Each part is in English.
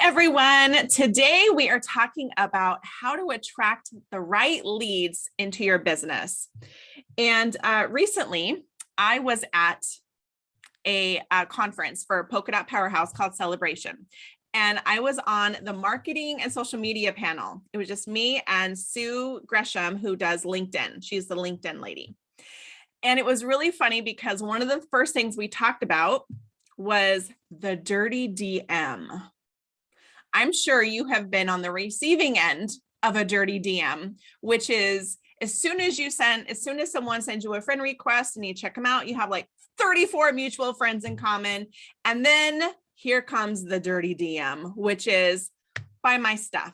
everyone. Today we are talking about how to attract the right leads into your business. And recently I was at a conference for Polka Dot Powerhouse called Celebration. And I was on the marketing and social media panel. It was just me and Sue Gresham, who does LinkedIn. She's the LinkedIn lady. And it was really funny because one of the first things we talked about was the dirty DM. I'm sure you have been on the receiving end of a dirty DM, which is as soon as someone sends you a friend request and you check them out, you have like 34 mutual friends in common. And then here comes the dirty DM, which is buy my stuff.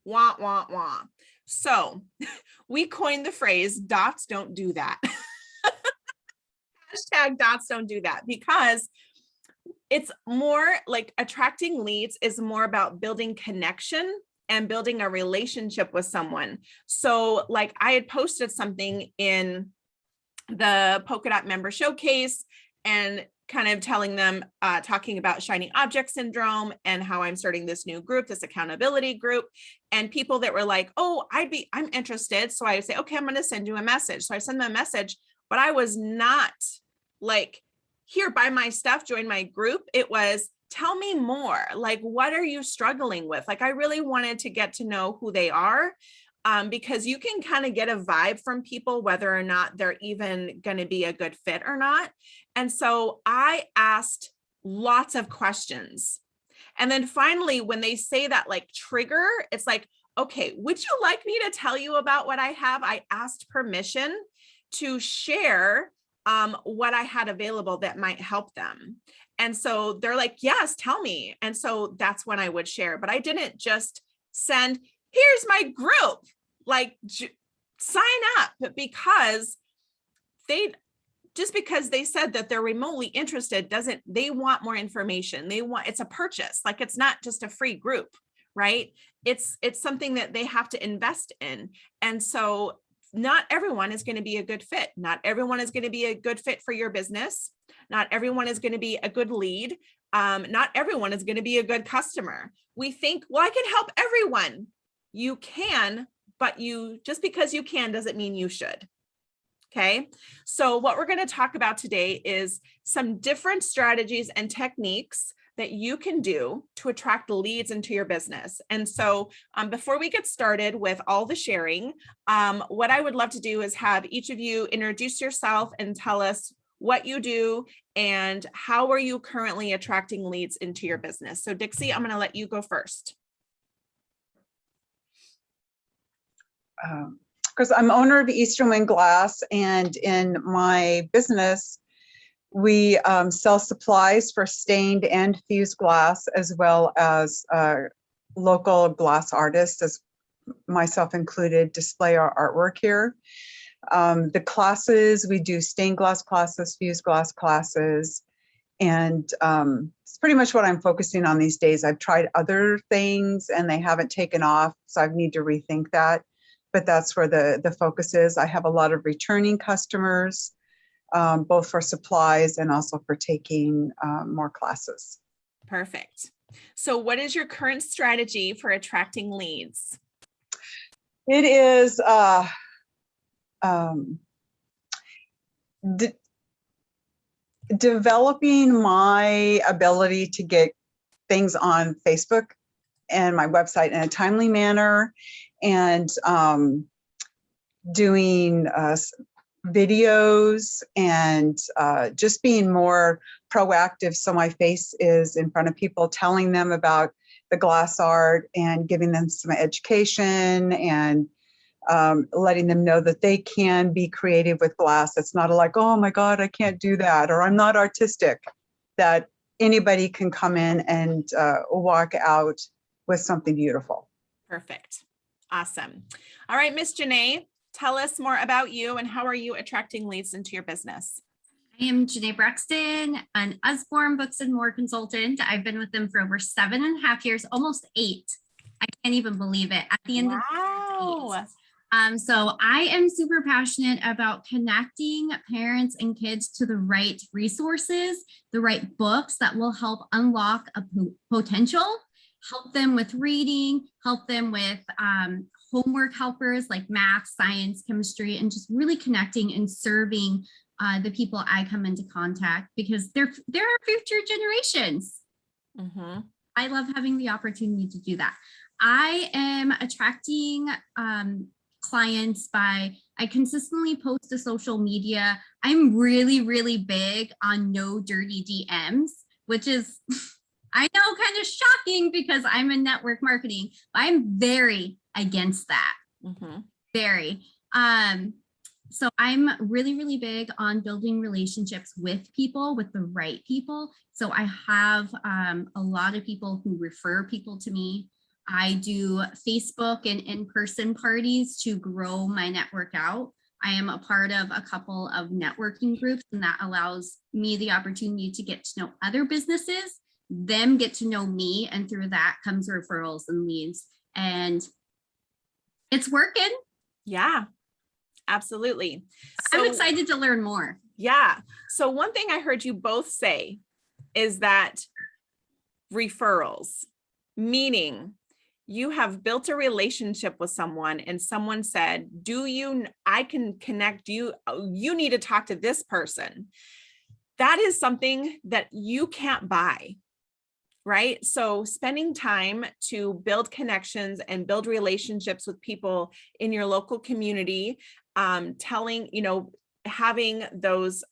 Wah, wah, wah. So we coined the phrase dots don't do that. Hashtag dots don't do that, because it's more like attracting leads is more about building connection and building a relationship with someone. So like I had posted something in the Polka Dot member showcase and kind of telling them, talking about shiny object syndrome and how I'm starting this new group, this accountability group, and people that were like, oh, I'm interested. So I would say, okay, I'm going to send you a message. So I send them a message, but I was not like, here, buy my stuff, join my group. It was, tell me more. Like, what are you struggling with? Like, I really wanted to get to know who they are, because you can kind of get a vibe from people, whether or not they're even going to be a good fit or not. And so I asked lots of questions. And then finally, when they say that like trigger, it's like, okay, would you like me to tell you about what I have? I asked permission to share what I had available that might help them. And so they're like, yes, tell me. And so that's when I would share, but I didn't just send, here's my group, like sign up, because because they said that they're remotely interested, they want more information. It's a purchase. Like, it's not just a free group, right? It's something that they have to invest in. And so not everyone is going to be a good fit. Not everyone is going to be a good fit for your business. Not everyone is going to be a good lead. Not everyone is going to be a good customer. We think, well, I can help everyone. You can, but just because you can doesn't mean you should. Okay. So what we're going to talk about today is some different strategies and techniques that you can do to attract leads into your business. And so before we get started with all the sharing, what I would love to do is have each of you introduce yourself and tell us what you do and how are you currently attracting leads into your business. So Dixie, I'm going to let you go first. Because I'm owner of Eastern Wind Glass, and in my business, we sell supplies for stained and fused glass, as well as local glass artists, as myself included, display our artwork here. The classes, we do stained glass classes, fused glass classes, and it's pretty much what I'm focusing on these days. I've tried other things and they haven't taken off, so I need to rethink that. But that's where the focus is. I have a lot of returning customers, both for supplies and also for taking more classes. Perfect. So what is your current strategy for attracting leads? It is developing my ability to get things on Facebook and my website in a timely manner, and doing videos and just being more proactive, so my face is in front of people, telling them about the glass art and giving them some education and letting them know that they can be creative with glass. It's not like, oh my God, I can't do that, or I'm not artistic, that anybody can come in and walk out with something beautiful. Perfect. Awesome. All right, Miss Janae, tell us more about you and how are you attracting leads into your business? I am Janae Braxton, an Usborne Books and More consultant. I've been with them for over 7.5 years, almost 8. I can't even believe it. At the end of the day, So I am super passionate about connecting parents and kids to the right resources, the right books that will help unlock a potential, help them with reading, help them with homework helpers like math, science, chemistry, and just really connecting and serving the people I come into contact, because they're our future generations. Mm-hmm. I love having the opportunity to do that. I am attracting clients by, I consistently post to social media. I'm really, really big on no dirty DMs, which is, I know, kind of shocking because I'm in network marketing, but I'm very against that. Mm-hmm. Very. So I'm really, really big on building relationships with people, with the right people. So I have a lot of people who refer people to me. I do Facebook and in-person parties to grow my network out. I am a part of a couple of networking groups, and that allows me the opportunity to get to know other businesses, them get to know me, and through that comes referrals and leads. And it's working. Yeah, absolutely. I'm excited to learn more. Yeah. So one thing I heard you both say is that referrals, meaning you have built a relationship with someone and someone said, I can connect you. You need to talk to this person. That is something that you can't buy, right? So spending time to build connections and build relationships with people in your local community, having those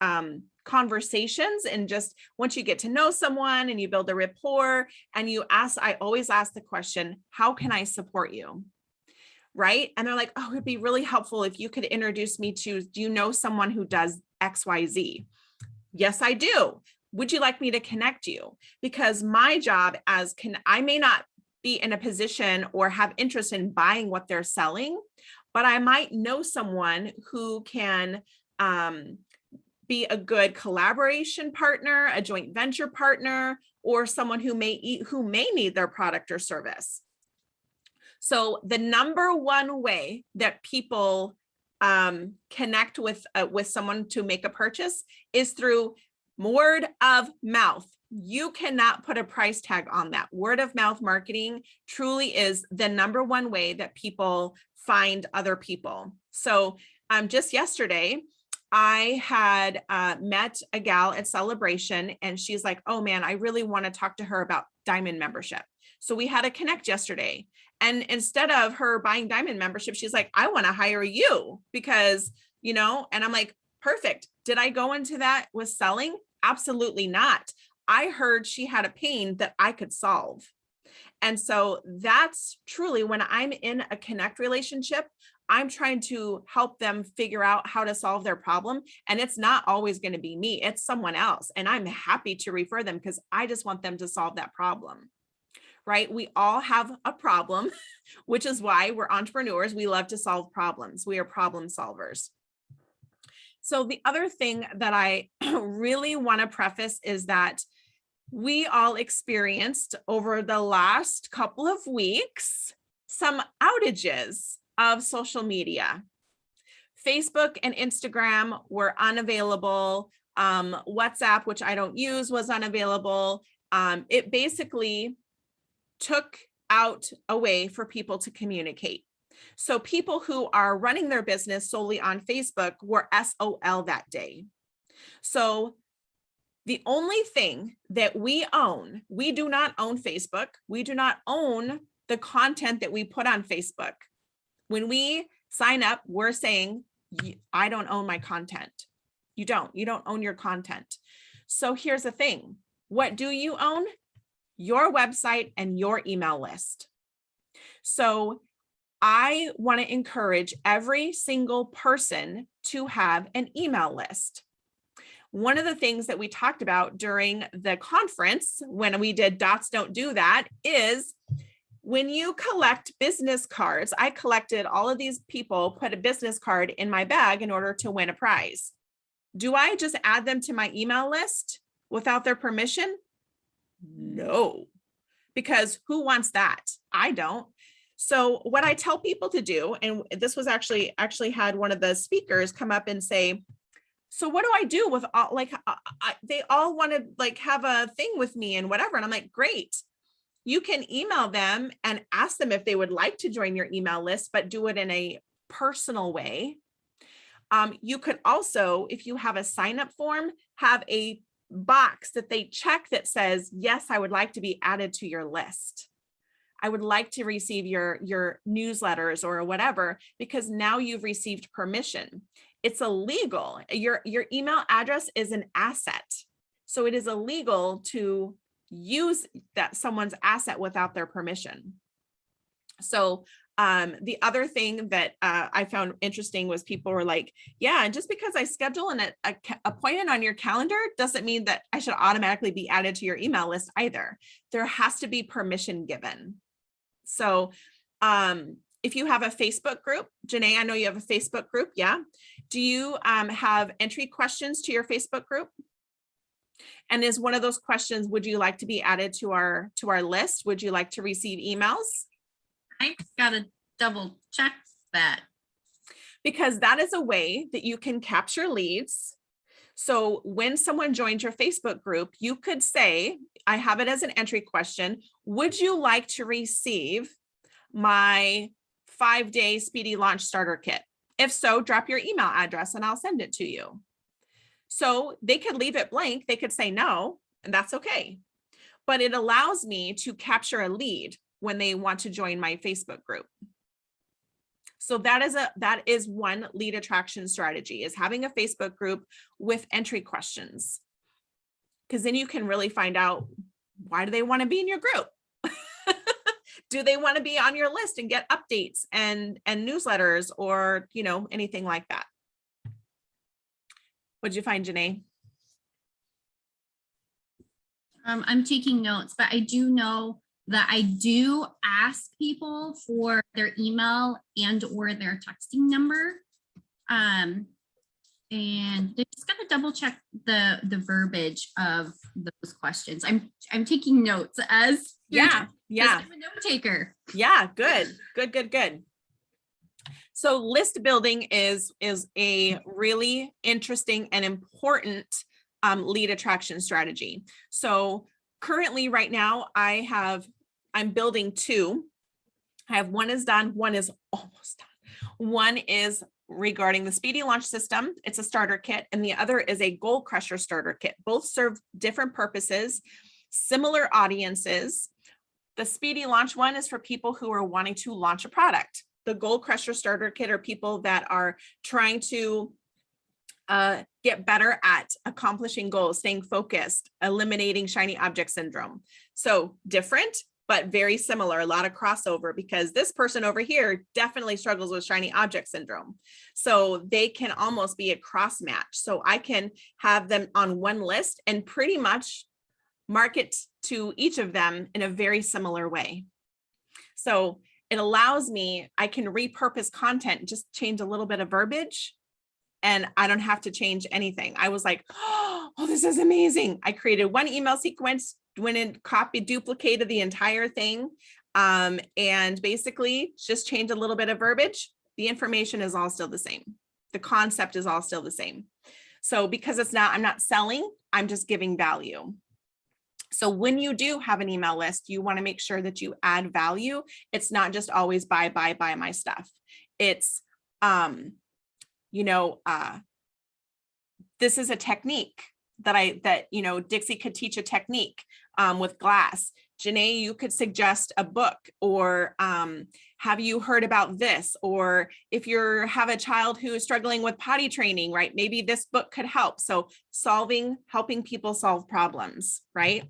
conversations, and just once you get to know someone and you build a rapport and I always ask the question, how can I support you? Right? And they're like, oh, it'd be really helpful if you could introduce me to, do you know someone who does XYZ? Yes, I do. Would you like me to connect you? Because my job I may not be in a position or have interest in buying what they're selling, but I might know someone who can be a good collaboration partner, a joint venture partner, or someone who may need their product or service. So the number one way that people connect with someone to make a purchase is through word of mouth. You cannot put a price tag on that. Word of mouth marketing truly is the number one way that people find other people. So just yesterday, I had met a gal at Celebration, and she's like, oh man, I really want to talk to her about Diamond membership. So we had a connect yesterday. And instead of her buying Diamond membership, she's like, I want to hire you because, and I'm like, perfect. Did I go into that with selling? Absolutely not. I heard she had a pain that I could solve. And so that's truly when I'm in a connect relationship, I'm trying to help them figure out how to solve their problem. And it's not always going to be me, it's someone else. And I'm happy to refer them because I just want them to solve that problem. Right? We all have a problem, which is why we're entrepreneurs. We love to solve problems. We are problem solvers. So the other thing that I really want to preface is that we all experienced over the last couple of weeks some outages of social media. Facebook and Instagram were unavailable. WhatsApp, which I don't use, was unavailable. It basically took out a way for people to communicate. So people who are running their business solely on Facebook were SOL that day. So the only thing that we own, we do not own Facebook. We do not own the content that we put on Facebook. When we sign up, we're saying, I don't own my content. You don't own your content. So here's the thing. What do you own? Your website and your email list. So I want to encourage every single person to have an email list. One of the things that we talked about during the conference when we did Dots Don't Do That is when you collect business cards. I collected all of these people, put a business card in my bag in order to win a prize. Do I just add them to my email list without their permission? No, because who wants that? I don't. So what I tell people to do, and this was actually had one of the speakers come up and say, so what do I do with all, like, they all want to like have a thing with me and whatever. And I'm like, great. You can email them and ask them if they would like to join your email list, but do it in a personal way. You could also, if you have a sign up form, have a box that they check that says, yes, I would like to be added to your list. I would like to receive your newsletters or whatever, because now you've received permission. It's illegal. Your email address is an asset. So it is illegal to use that someone's asset without their permission. So the other thing that I found interesting was people were like, yeah, and just because I schedule an appointment on your calendar doesn't mean that I should automatically be added to your email list either. There has to be permission given. So if you have a Facebook group, Janae, I know you have a Facebook group. Yeah. Do you have entry questions to your Facebook group? And is one of those questions, would you like to be added to our list? Would you like to receive emails? I gotta double check that. Because that is a way that you can capture leads. So when someone joins your Facebook group, you could say, I have it as an entry question. Would you like to receive my 5-day speedy launch starter kit? If so, drop your email address and I'll send it to you. So they could leave it blank. They could say no, and that's okay. But it allows me to capture a lead when they want to join my Facebook group. So that is one lead attraction strategy, is having a Facebook group with entry questions. Because then you can really find out, why do they want to be in your group? Do they want to be on your list and get updates and newsletters, or, you know, anything like that? What'd you find, Janae? I'm taking notes, but I do know that I do ask people for their email and or their texting number. And they just gotta double check the verbiage of those questions. I'm taking notes as Yeah. I'm a note taker. Yeah, good. So list building is a really interesting and important lead attraction strategy. So currently right now I'm building 2. I have one is done, one is almost done. One is regarding the Speedy Launch System. It's a starter kit, and the other is a Goal Crusher starter kit. Both serve different purposes, similar audiences. The Speedy Launch one is for people who are wanting to launch a product. The Goal Crusher starter kit are people that are trying to get better at accomplishing goals, staying focused, eliminating shiny object syndrome. So different, but very similar, a lot of crossover, because this person over here definitely struggles with shiny object syndrome. So they can almost be a cross match. So I can have them on one list and pretty much market to each of them in a very similar way. So it allows me, I can repurpose content, just change a little bit of verbiage, and I don't have to change anything. I was like, oh, this is amazing. I created one email sequence, went and copied, duplicated the entire thing, and basically just changed a little bit of verbiage. The information is all still the same. The concept is all still the same. So because I'm not selling, I'm just giving value. So when you do have an email list, you want to make sure that you add value. It's not just always buy my stuff. It's, this is a technique that Dixie could teach a technique with glass. Janae, you could suggest a book, or have you heard about this? Or if you have a child who is struggling with potty training, right? Maybe this book could help. So helping people solve problems, right?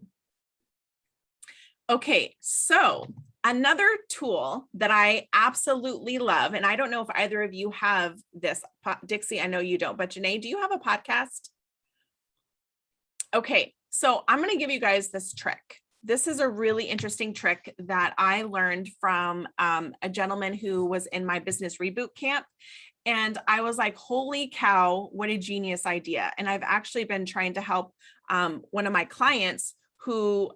Okay, so another tool that I absolutely love, and I don't know if either of you have this, Dixie, I know you don't, but Janae, do you have a podcast? Okay, so I'm going to give you guys this trick. This is a really interesting trick that I learned from a gentleman who was in my business reboot camp. And I was like, holy cow, what a genius idea. And I've actually been trying to help one of my clients who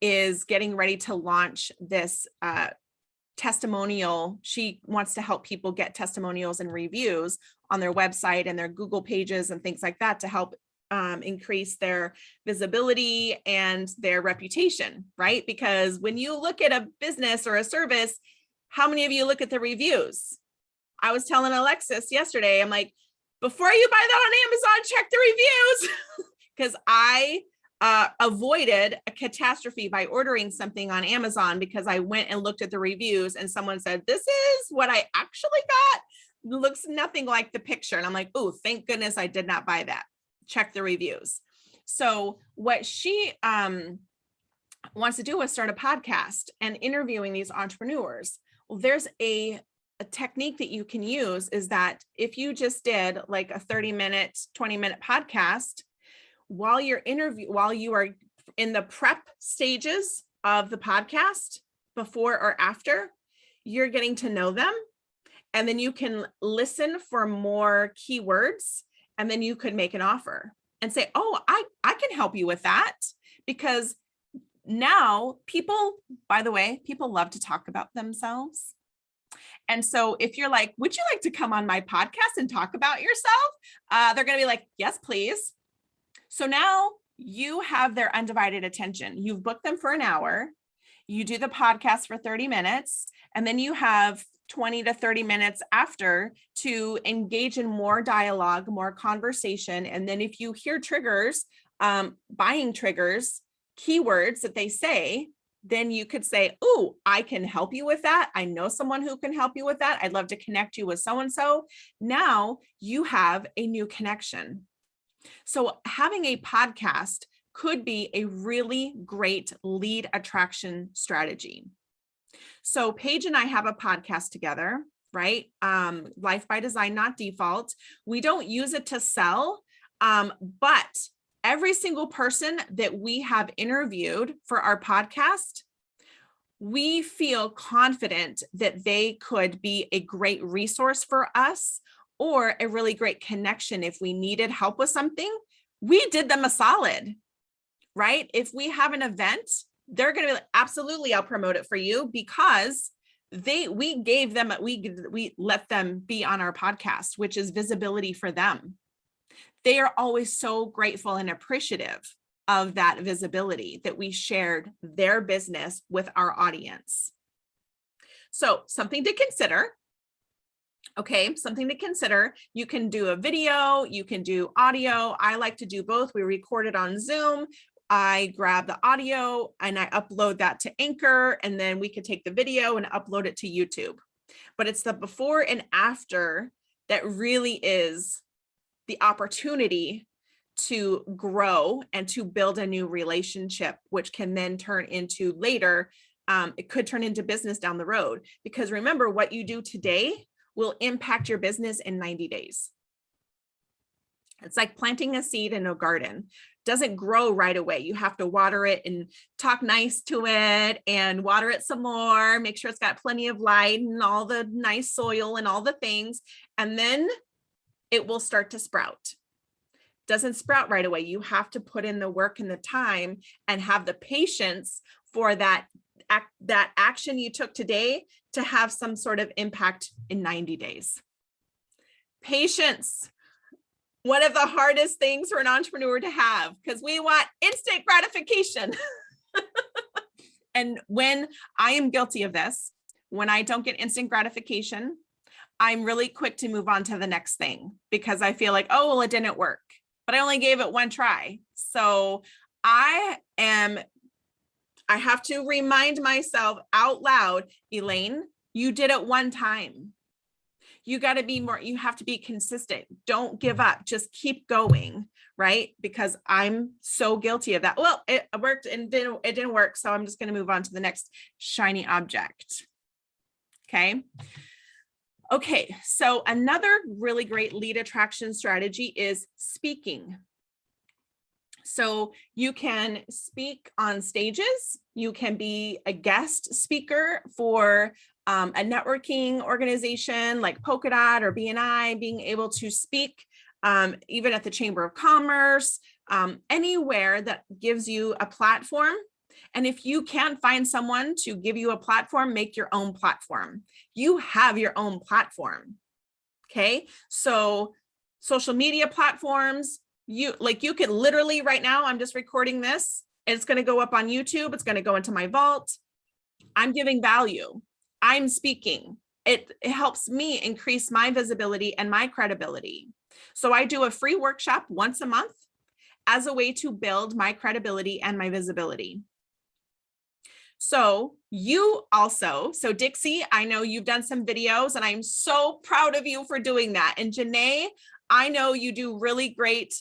is getting ready to launch this testimonial. She wants to help people get testimonials and reviews on their website and their Google pages and things like that to help increase their visibility and their reputation, right? Because when you look at a business or a service, how many of you look at the reviews? I was telling Alexis yesterday, I'm like, before you buy that on Amazon, check the reviews. Because I avoided a catastrophe by ordering something on Amazon because I went and looked at the reviews and someone said, this is what I actually got. It looks nothing like the picture. And I'm like, oh, thank goodness I did not buy that. Check the reviews. So what she wants to do is start a podcast and interviewing these entrepreneurs. Well, there's a technique that you can use is that if you just did like a 30-minute, 20-minute podcast, while you are in the prep stages of the podcast, before or after, you're getting to know them. And then you can listen for more keywords. And then you could make an offer and say, oh, I can help you with that. Because now people, by the way, people love to talk about themselves. And so if you're like, would you like to come on my podcast and talk about yourself? They're going to be like, yes, please. So now you have their undivided attention. You've booked them for an hour. You do the podcast for 30 minutes, and then you have 20 to 30 minutes after to engage in more dialogue, more conversation. And then if you hear triggers, buying triggers, keywords that they say, then you could say, oh, I can help you with that. I know someone who can help you with that. I'd love to connect you with so-and-so. Now you have a new connection. So having a podcast could be a really great lead attraction strategy. So Paige and I have a podcast together, right? Life by Design, Not Default. We don't use it to sell, but every single person that we have interviewed for our podcast, we feel confident that they could be a great resource for us or a really great connection. If we needed help with something, we did them a solid, right? If we have an event, they're going to be like, absolutely, I'll promote it for you, because we let them be on our podcast, which is visibility for them. They are always so grateful and appreciative of that visibility that we shared their business with our audience. So something to consider. Okay, something to consider. You can do a video, you can do audio. I like to do both. We record it on Zoom. I grab the audio and I upload that to Anchor, and then we could take the video and upload it to YouTube. But it's the before and after that really is the opportunity to grow and to build a new relationship, which can then turn into later, it could turn into business down the road. Because remember, what you do today will impact your business in 90 days. It's like planting a seed in a garden. Doesn't grow right away. You have to water it and talk nice to it and water it some more, make sure it's got plenty of light and all the nice soil and all the things. And then it will start to sprout. Doesn't sprout right away. You have to put in the work and the time and have the patience for that action you took today to have some sort of impact in 90 days. Patience. One of the hardest things for an entrepreneur to have, because we want instant gratification. And when I am guilty of this, when I don't get instant gratification, I'm really quick to move on to the next thing because I feel like, oh, well, it didn't work, but I only gave it one try. So I have to remind myself out loud, Elaine, you did it one time. You got to be more, you have to be consistent. Don't give up. Just keep going, right? Because I'm so guilty of that. Well, it worked and it didn't work. So I'm just going to move on to the next shiny object. Okay. Okay. So another really great lead attraction strategy is speaking. So you can speak on stages. You can be a guest speaker for a networking organization like Polkadot or BNI, being able to speak even at the Chamber of Commerce, anywhere that gives you a platform And if you can't find someone to give you a platform, make your own platform. You have your own platform. Okay. So social media platforms, you could literally right now, I'm just recording this. It's going to go up on YouTube. It's going to go into my vault. I'm giving value. I'm speaking. It helps me increase my visibility and my credibility. So I do a free workshop once a month as a way to build my credibility and my visibility. So you also, so Dixie, I know you've done some videos and I'm so proud of you for doing that. And Janae, I know you do really great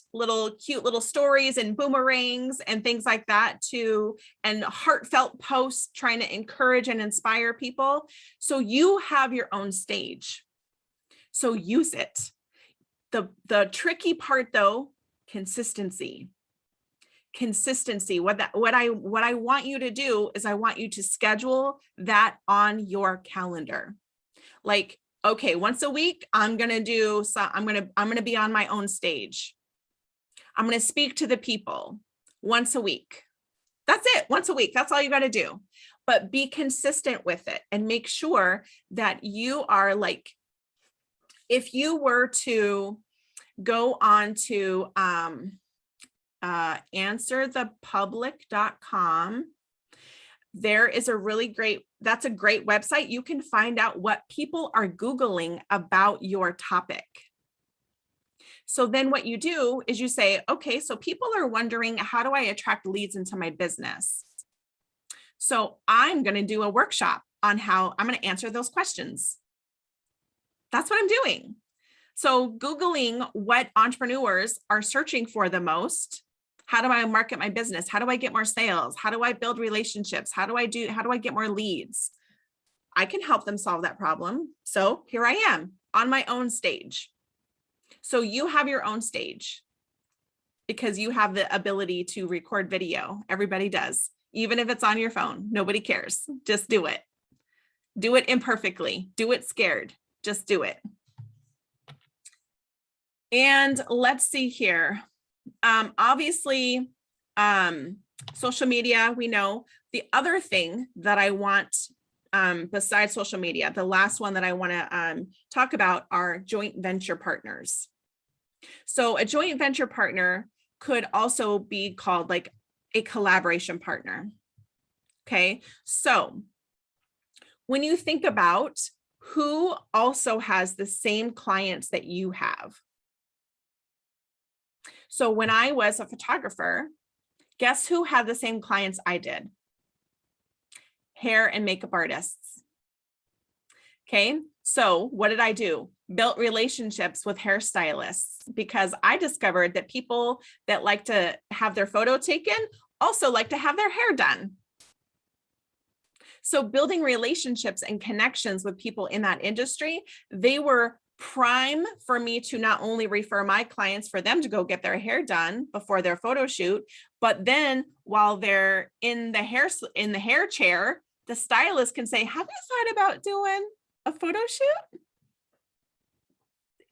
cute little stories and boomerangs and things like that too, and heartfelt posts trying to encourage and inspire people. So you have your own stage. So use it. The tricky part though, consistency. What I want you to do is I want you to schedule that on your calendar. Like, okay, once a week, I'm going to be on my own stage. I'm going to speak to the people once a week. That's it. Once a week. That's all you got to do. But be consistent with it and make sure that you are like, if you were to go on to answerthepublic.com, there is that's a great website. You can find out what people are Googling about your topic. So then what you do is you say, okay, so people are wondering, how do I attract leads into my business? So I'm going to do a workshop on how I'm going to answer those questions. That's what I'm doing. So Googling what entrepreneurs are searching for the most. How do I market my business? How do I get more sales? How do I build relationships? How do I get more leads? I can help them solve that problem. So here I am on my own stage. So you have your own stage because you have the ability to record video. Everybody does, even if it's on your phone. Nobody cares. Just do it. Do it imperfectly. Do it scared. Just do it. And let's see here. Obviously, social media, we know. The other thing that I want, besides social media, the last one that I want to talk about are joint venture partners. So a joint venture partner could also be called like a collaboration partner. Okay, so when you think about who also has the same clients that you have. So when I was a photographer, guess who had the same clients I did? Hair and makeup artists. Okay, so what did I do? Built relationships with hairstylists because I discovered that people that like to have their photo taken also like to have their hair done. So building relationships and connections with people in that industry, they were prime for me to not only refer my clients for them to go get their hair done before their photo shoot, but then while they're in the hair chair, the stylist can say, have you thought about doing a photo shoot?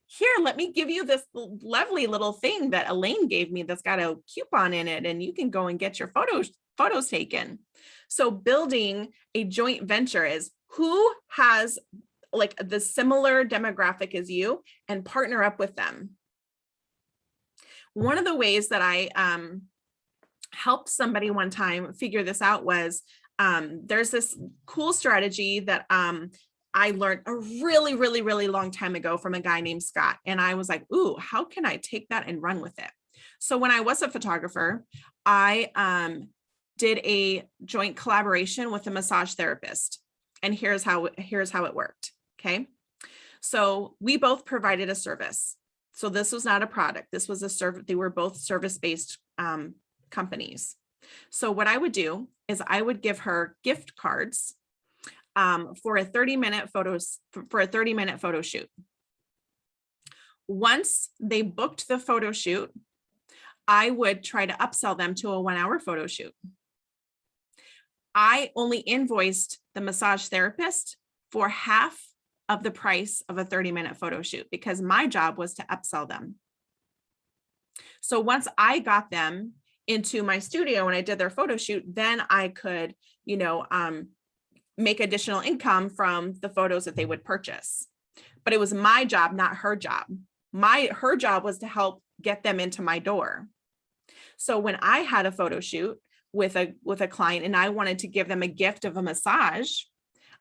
Here, let me give you this lovely little thing that Elaine gave me that's got a coupon in it, and you can go and get your photos taken. So building a joint venture is who has like the similar demographic as you and partner up with them. One of the ways that I helped somebody one time figure this out was there's this cool strategy that I learned a really, really, really long time ago from a guy named Scott. And I was like, ooh, how can I take that and run with it? So when I was a photographer, I did a joint collaboration with a massage therapist. And here's how it worked. Okay. So we both provided a service. So this was not a product. This was a service. They were both service-based companies. So what I would do is I would give her gift cards for a 30-minute photo shoot. Once they booked the photo shoot, I would try to upsell them to a 1-hour photo shoot. I only invoiced the massage therapist for half of the price of a 30-minute photo shoot because my job was to upsell them. So once I got them into my studio when I did their photo shoot, then I could, make additional income from the photos that they would purchase. But it was my job, not her job. Her job was to help get them into my door. So when I had a photo shoot with a client and I wanted to give them a gift of a massage,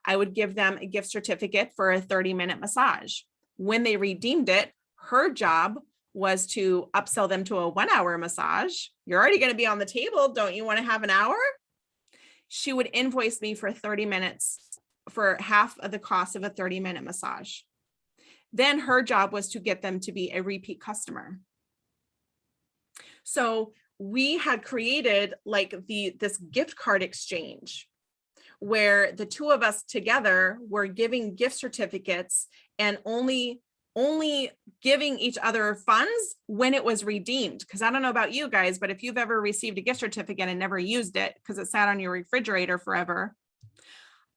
I would give them a gift certificate for a 30-minute massage. When they redeemed it, her job was to upsell them to a 1-hour massage. You're already going to be on the table. Don't you want to have an hour? She would invoice me for 30 minutes for half of the cost of a 30-minute massage. Then her job was to get them to be a repeat customer. So we had created like this gift card exchange where the two of us together were giving gift certificates and only giving each other funds when it was redeemed. Because I don't know about you guys, but if you've ever received a gift certificate and never used it because it sat on your refrigerator forever,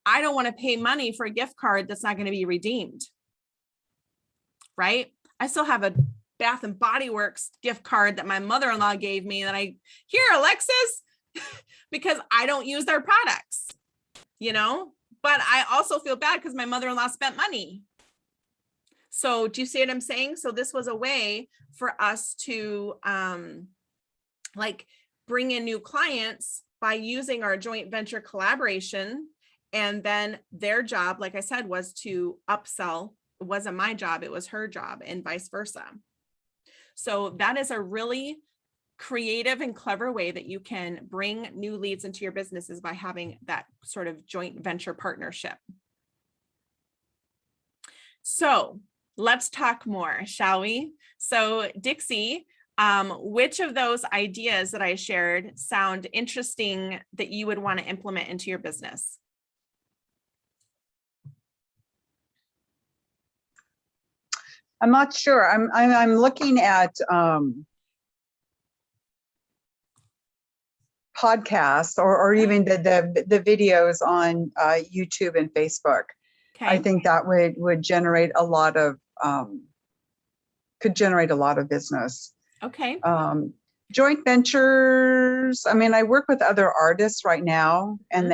I don't want to pay money for a gift card that's not going to be redeemed. Right? I still have a Bath and Body Works gift card that my mother-in-law gave me that here, Alexis, because I don't use their products, but I also feel bad because my mother-in-law spent money. So do you see what I'm saying? So this was a way for us to bring in new clients by using our joint venture collaboration. And then their job, like I said, was to upsell. It wasn't my job, it was her job, and vice versa. So that is a really creative and clever way that you can bring new leads into your businesses by having that sort of joint venture partnership. So let's talk more, shall we? So Dixie, which of those ideas that I shared sound interesting that you would want to implement into your business? I'm not sure. I'm looking at podcasts or even the videos on YouTube and Facebook. Okay. I think that would generate a lot of could generate a lot of business. Okay. Joint ventures. I mean, I work with other artists right now, and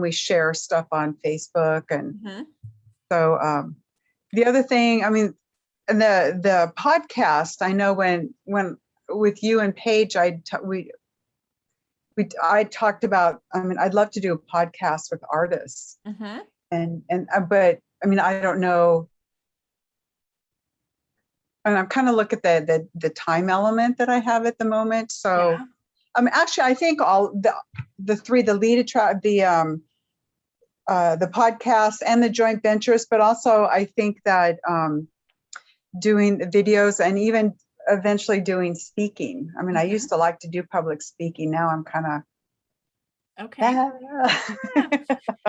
we share stuff on Facebook, and so the other thing, the podcast. I know when with you and Paige, I talked about. I'd love to do a podcast with artists, but I don't know. And I'm kind of look at the time element that I have at the moment. So, actually, I think all the three, the lead attract, the podcast and the joint ventures, but also I think that doing videos and even eventually doing speaking. I used to like to do public speaking. Now I'm kind of okay.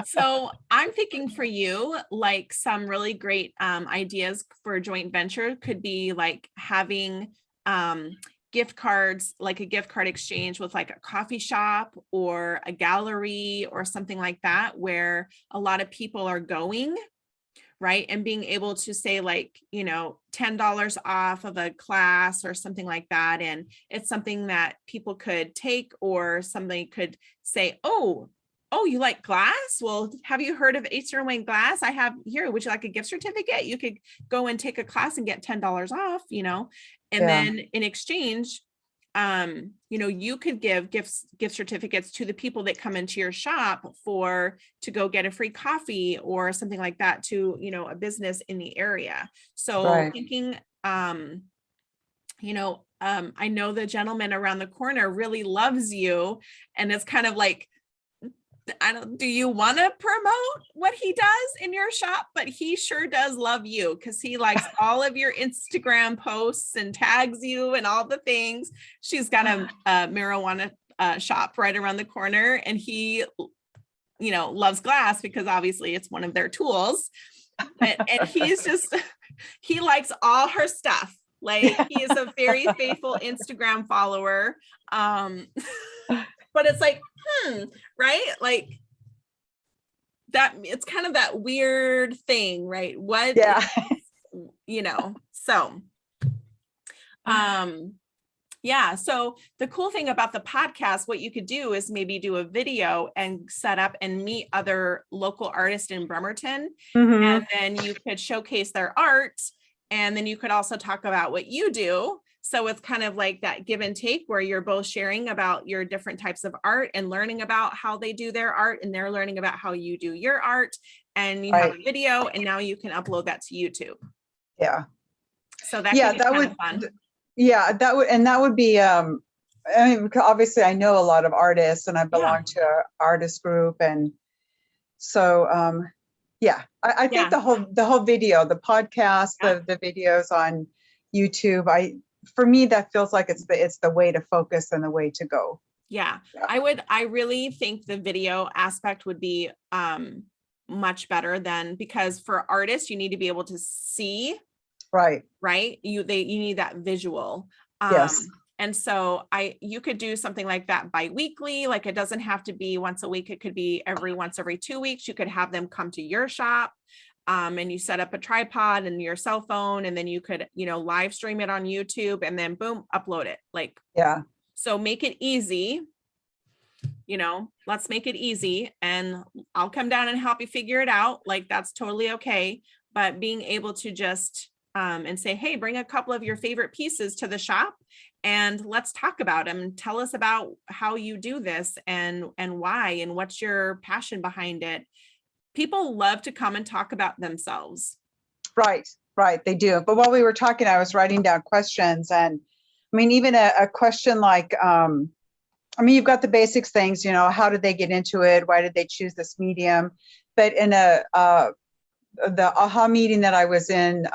So I'm thinking for you, like some really great ideas for a joint venture could be like having gift cards, like a gift card exchange with like a coffee shop or a gallery or something like that, where a lot of people are going, right? And being able to say like, $10 off of a class or something like that. And it's something that people could take, or somebody could say, oh, you like glass? Well, have you heard of Eastern Wayne Glass? I have here. Would you like a gift certificate? You could go and take a class and get $10 off, and then in exchange, you could give gift certificates to the people that come into your shop to go get a free coffee or something like that to, a business in the area. So thinking, I know the gentleman around the corner really loves you, and it's kind of like, do you want to promote what he does in your shop? But he sure does love you because he likes all of your Instagram posts and tags you and all the things. She's got a marijuana shop right around the corner, and he, loves glass because obviously it's one of their tools. And he's just, he likes all her stuff. Like, he is a very faithful Instagram follower. But it's like, right? Like that, it's kind of that weird thing, right? What, so, Yeah. So the cool thing about the podcast, what you could do is maybe do a video and set up and meet other local artists in Bremerton. Mhm. And then you could showcase their art. And then you could also talk about what you do. So it's kind of like that give and take where you're both sharing about your different types of art and learning about how they do their art, and they're learning about how you do your art. And you have Right. a video, and now you can upload that to YouTube. Yeah. So that Yeah, could be that kind would, of fun. yeah, that would be, I mean, because obviously I know a lot of artists and I belong to an artist group. And so, yeah, I think Yeah. the whole video, the podcast, Yeah. the videos on YouTube, for me, that feels like it's the way to focus and the way to go. Yeah, Yeah. I really think the video aspect would be much better than, because for artists, you need to be able to see, Right. right? You need that visual. Yes. And so you could do something like that bi-weekly, like it doesn't have to be once a week, it could be every 2 weeks. You could have them come to your shop. And you set up a tripod and your cell phone, and then you could, live stream it on YouTube, and then boom, upload it. Like, Yeah. so make it easy, let's make it easy, and I'll come down and help you figure it out. Like, that's totally okay. But being able to just, and say, hey, bring a couple of your favorite pieces to the shop and let's talk about them. Tell us about how you do this and why, and what's your passion behind it. People love to come and talk about themselves. Right. Right. They do. But while we were talking, I was writing down questions, and I mean, even a question like, you've got the basics things, how did they get into it? Why did they choose this medium? But in the AHA meeting that I was in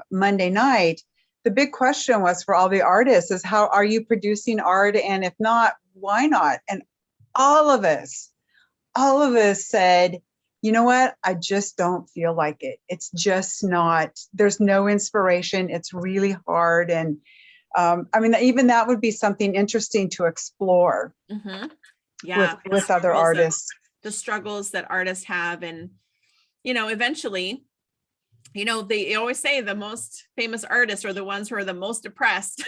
Monday night, the big question was for all the artists is, how are you producing art? And if not, why not? And all of us said, you know what? I just don't feel like it. It's just not, there's no inspiration. It's really hard. And even that would be something interesting to explore. Mm-hmm. Yeah, with other artists. The struggles that artists have. And, eventually, they always say the most famous artists are the ones who are the most depressed.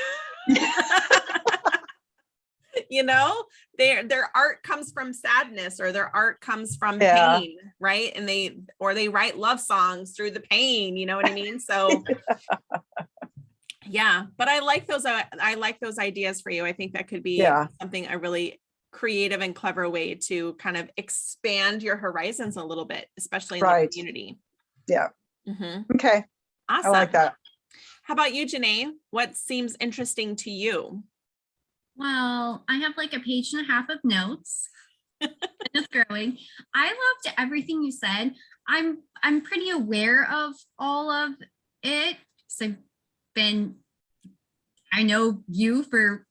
Their art comes from sadness, or their art comes from pain, right? And they write love songs through the pain, you know what I mean? So yeah, but I like those ideas for you. I think that could be something, a really creative and clever way to kind of expand your horizons a little bit, especially in the community. Yeah. Mm-hmm. Okay. Awesome. I like that. How about you, Janae? What seems interesting to you? Well, I have like a page and a half of notes. It's growing. I loved everything you said. I'm pretty aware of all of it. So I know you for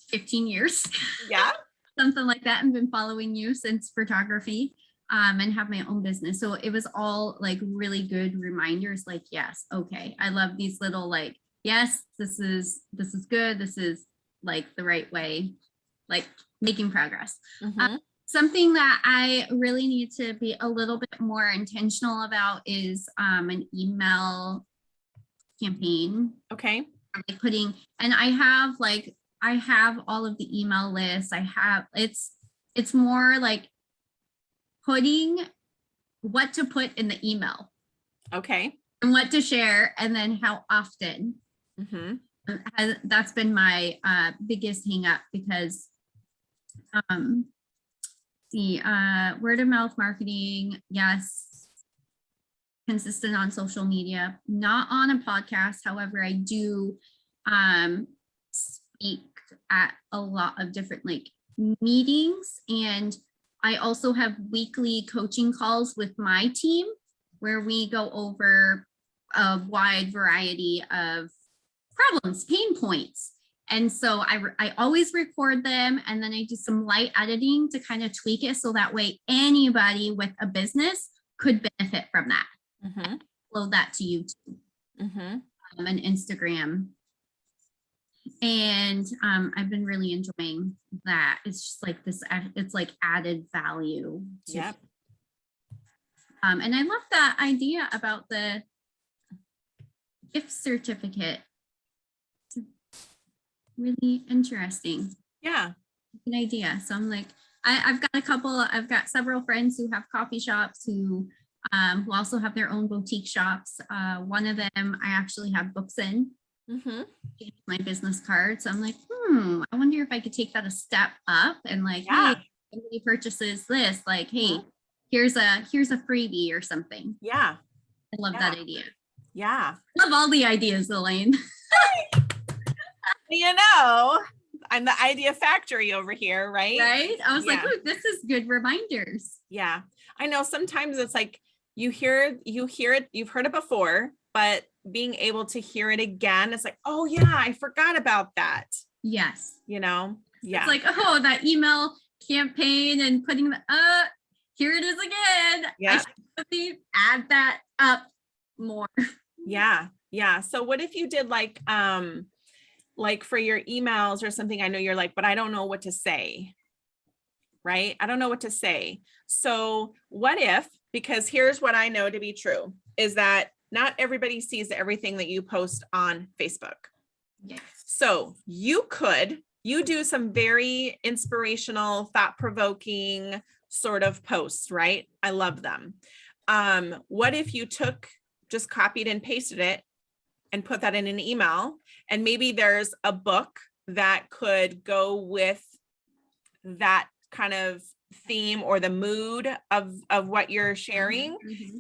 15 years. Yeah. Something like that, and been following you since photography, and have my own business. So it was all like really good reminders, like, yes, okay, I love these little, like, yes, this is good. This is like the right way, like making progress. Mm-hmm. Something that I really need to be a little bit more intentional about is an email campaign. Okay. Like and I have all of the email lists. It's more like putting what to put in the email. Okay. And what to share, and then how often. Mm-hmm. That's been my biggest hang up, because word of mouth marketing, yes, consistent on social media, not on a podcast. However, I do speak at a lot of different like meetings, and I also have weekly coaching calls with my team where we go over a wide variety of problems, pain points. And so I always record them, and then I do some light editing to kind of tweak it so that way anybody with a business could benefit from that. Mm-hmm. Upload that to YouTube, mm-hmm. And Instagram. And I've been really enjoying that. It's just like this, it's like added value. Yep. And I love that idea about the gift certificate. really interesting. Yeah. Good idea. So I'm like, I've got several friends who have coffee shops who also have their own boutique shops. One of them I actually have books in Mm-hmm. my business card. So I'm like, I wonder if I could take that a step up and like, Yeah. hey, somebody purchases this, like, hey, Mhm. here's a freebie or something. Yeah. I love that idea. Yeah. Love all the ideas, Elaine. You know, I'm the idea factory over here, right? Right? I was like, Yeah. look, this is good reminders. Yeah. I know sometimes it's like you hear it, you've heard it before, but being able to hear it again, it's like, oh yeah, I forgot about that. Yes. Yeah. It's like, oh, that email campaign and putting the here it is again. Yeah. I should probably add that up more. Yeah. Yeah. So what if you did like for your emails or something, I know you're like, but I don't know what to say. Right? I don't know what to say. So what if, because here's what I know to be true, is that not everybody sees everything that you post on Facebook. Yes. So you do some very inspirational, thought-provoking sort of posts, right? I love them. What if you just copied and pasted it and put that in an email, and maybe there's a book that could go with that kind of theme or the mood of what you're sharing,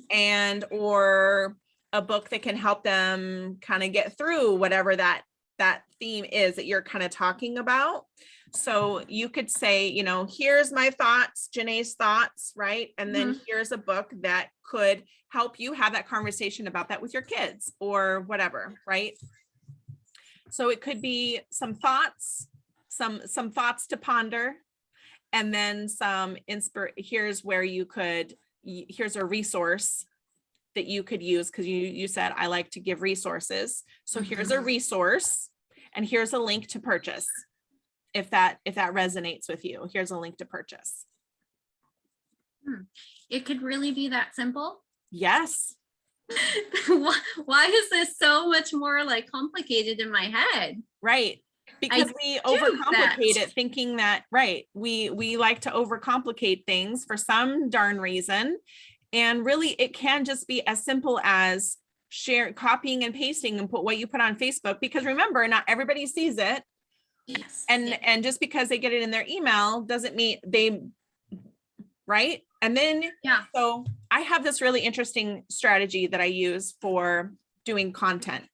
and or a book that can help them kind of get through whatever that theme is that you're kind of talking about. So you could say, here's my thoughts, Janae's thoughts, right? And then here's a book that could help you have that conversation about that with your kids or whatever, right? So it could be some thoughts, some thoughts to ponder, and then here's a resource that you could use, because you said I like to give resources. So here's a resource, and here's a link to purchase. If that resonates with you, here's a link to purchase. It could really be that simple. Yes. Why is this so much more like complicated in my head? Right. Because we overcomplicate it, thinking that, right, we like to overcomplicate things for some darn reason. And really, it can just be as simple as copying and pasting and put what you put on Facebook, because remember, not everybody sees it. Yes. And just because they get it in their email doesn't mean right. And then, so I have this really interesting strategy that I use for doing content.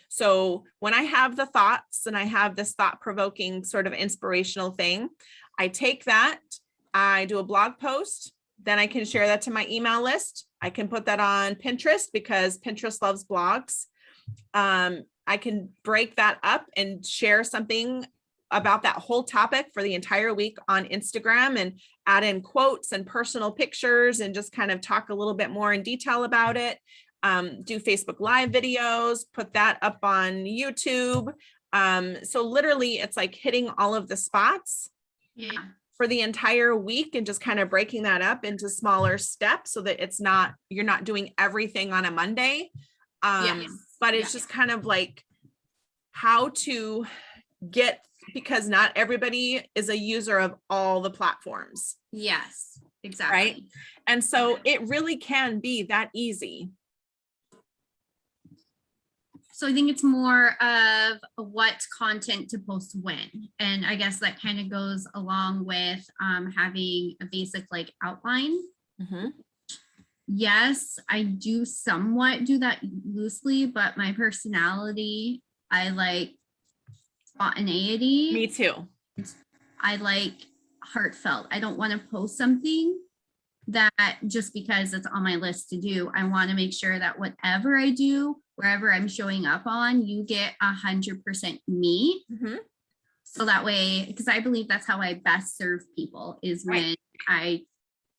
So when I have the thoughts and I have this thought-provoking sort of inspirational thing, I take that, I do a blog post, then I can share that to my email list. I can put that on Pinterest because Pinterest loves blogs. I can break that up and share something about that whole topic for the entire week on Instagram and add in quotes and personal pictures and just kind of talk a little bit more in detail about it. Do Facebook Live videos, put that up on YouTube. So literally it's like hitting all of the spots for the entire week and just kind of breaking that up into smaller steps so that you're not doing everything on a Monday. But it's just kind of like how to because not everybody is a user of all the platforms. Yes, exactly. Right. And so it really can be that easy. So I think it's more of what content to post when. And I guess that kind of goes along with having a basic like outline. Yes, I do somewhat do that loosely, but my personality, I like spontaneity. Me too. I like heartfelt. I don't want to post something that just because it's on my list to do. I want to make sure that whatever I do, wherever I'm showing up on, you get 100% me. So that way, because I believe that's how I best serve people is when I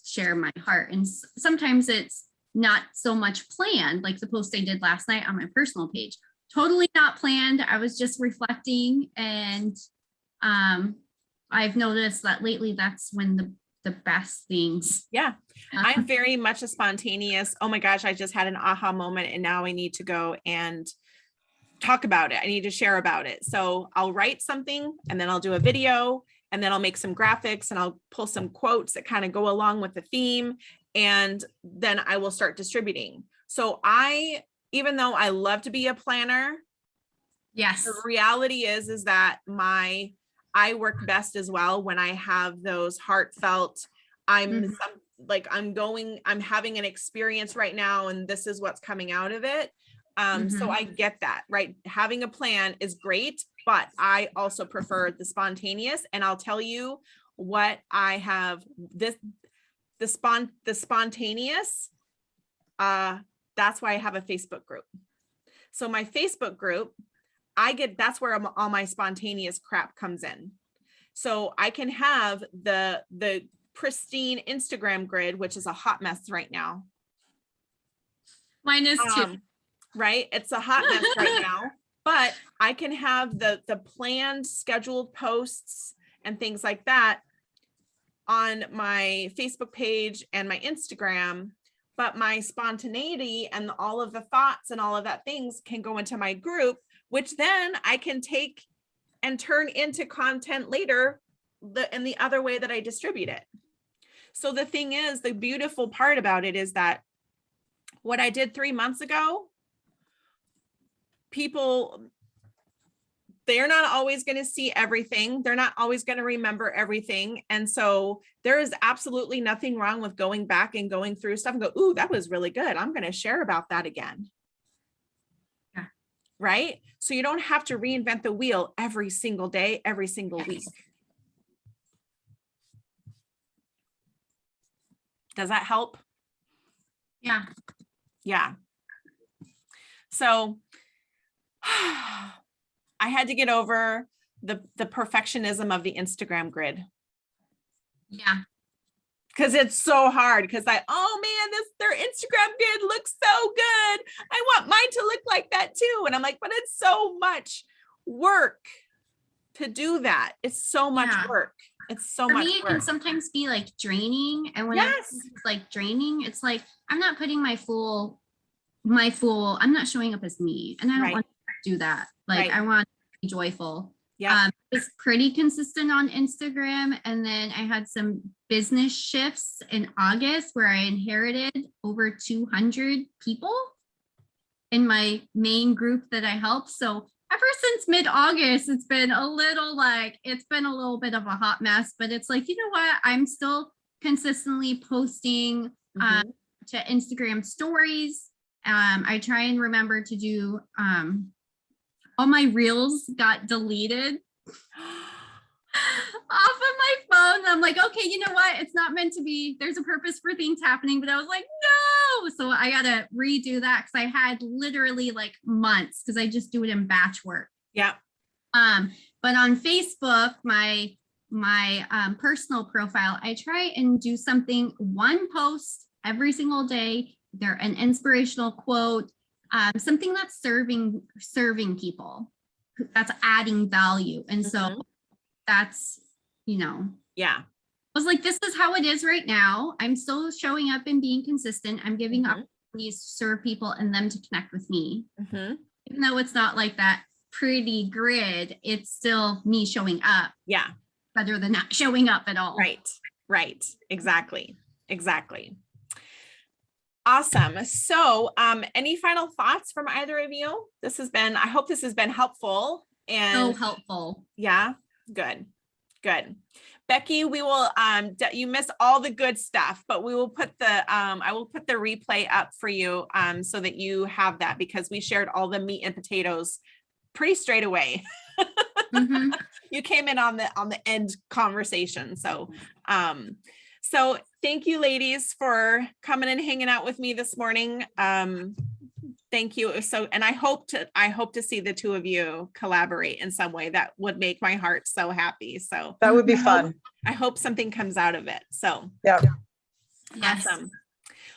share my heart. And sometimes it's not so much planned, like the post I did last night on my personal page. Totally not planned. I was just reflecting, and I've noticed that lately that's when the best things. I'm very much a spontaneous, oh my gosh, I just had an aha moment and now I need to go and talk about it. I need to share about it. So I'll write something and then I'll do a video and then I'll make some graphics and I'll pull some quotes that kind of go along with the theme. And then I will start distributing. So even though I love to be a planner, Yes. the reality is that I work best as well when I have those heartfelt, I'm having an experience right now and this is what's coming out of it. So I get that, right? Having a plan is great, but I also prefer the spontaneous. And I'll tell you what I have, the spontaneous, that's why I have a Facebook group. So my Facebook group, that's where all my spontaneous crap comes in. So I can have the pristine Instagram grid, which is a hot mess right now. Mine is too. Right? It's a hot mess right now, but I can have the planned scheduled posts and things like that on my Facebook page and my Instagram, but my spontaneity and all of the thoughts and all of that things can go into my group, which then I can take and turn into content later in the other way that I distribute it. So the thing is, the beautiful part about it is that what I did 3 months ago, people, they're not always going to see everything. They're not always going to remember everything. And so there is absolutely nothing wrong with going back and going through stuff and go, ooh, that was really good. I'm going to share about that again. Yeah. Right? So you don't have to reinvent the wheel every single day, every single week. Does that help? Yeah. Yeah. So I had to get over the perfectionism of the Instagram grid. Yeah. Because it's so hard because oh man, their Instagram grid looks so good. I want mine to look like that too. And I'm like, but it's so much work to do that. It's so much work. It's so much work. For me, it can sometimes be like draining. And when it's like draining, it's like, I'm not putting I'm not showing up as me. And I don't want to do that. Like I want to be joyful. Yeah. It's pretty consistent on Instagram. And then I had some business shifts in August where I inherited over 200 people in my main group that I help. So ever since mid-August, it's been a little bit of a hot mess, but it's like, you know what? I'm still consistently posting to Instagram stories. I try and remember to do, all my reels got deleted off of my phone. I'm like, okay, you know what? It's not meant to be. There's a purpose for things happening, but I was like, no. So I got to redo that because I had literally like months because I just do it in batch work. Yeah. But on Facebook, my personal profile, I try and do one post every single day. They're an inspirational quote, something that's serving people, that's adding value. And so that's, I was like, this is how it is right now. I'm still showing up and being consistent. I'm giving opportunities to serve people and them to connect with me. Even though it's not like that pretty grid, it's still me showing up. Yeah. Rather than not showing up at all. Right. Exactly. Awesome. So, any final thoughts from either of you? I hope this has been helpful. And so helpful. Yeah. Good. Becky, we will, you missed all the good stuff, but we will put I will put the replay up for you, so that you have that, because we shared all the meat and potatoes pretty straight away. You came in on the end conversation. So thank you, ladies, for coming and hanging out with me this morning. Thank you. And I hope to see the two of you collaborate in some way. That would make my heart so happy. So that would be fun. I hope something comes out of it. So yeah. Yes. Awesome.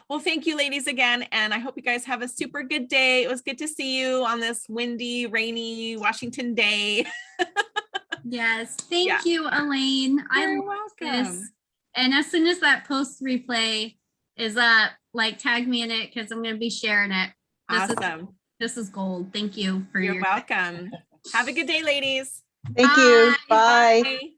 Well, thank you, ladies, again. And I hope you guys have a super good day. It was good to see you on this windy, rainy Washington day. Yes. Thank you, Elaine. You're welcome. This. And as soon as that post replay is up, tag me in it because I'm going to be sharing it. Awesome. This is gold. Thank you for You're your welcome. Have a good day, ladies. Thank you. Bye. Bye. Bye.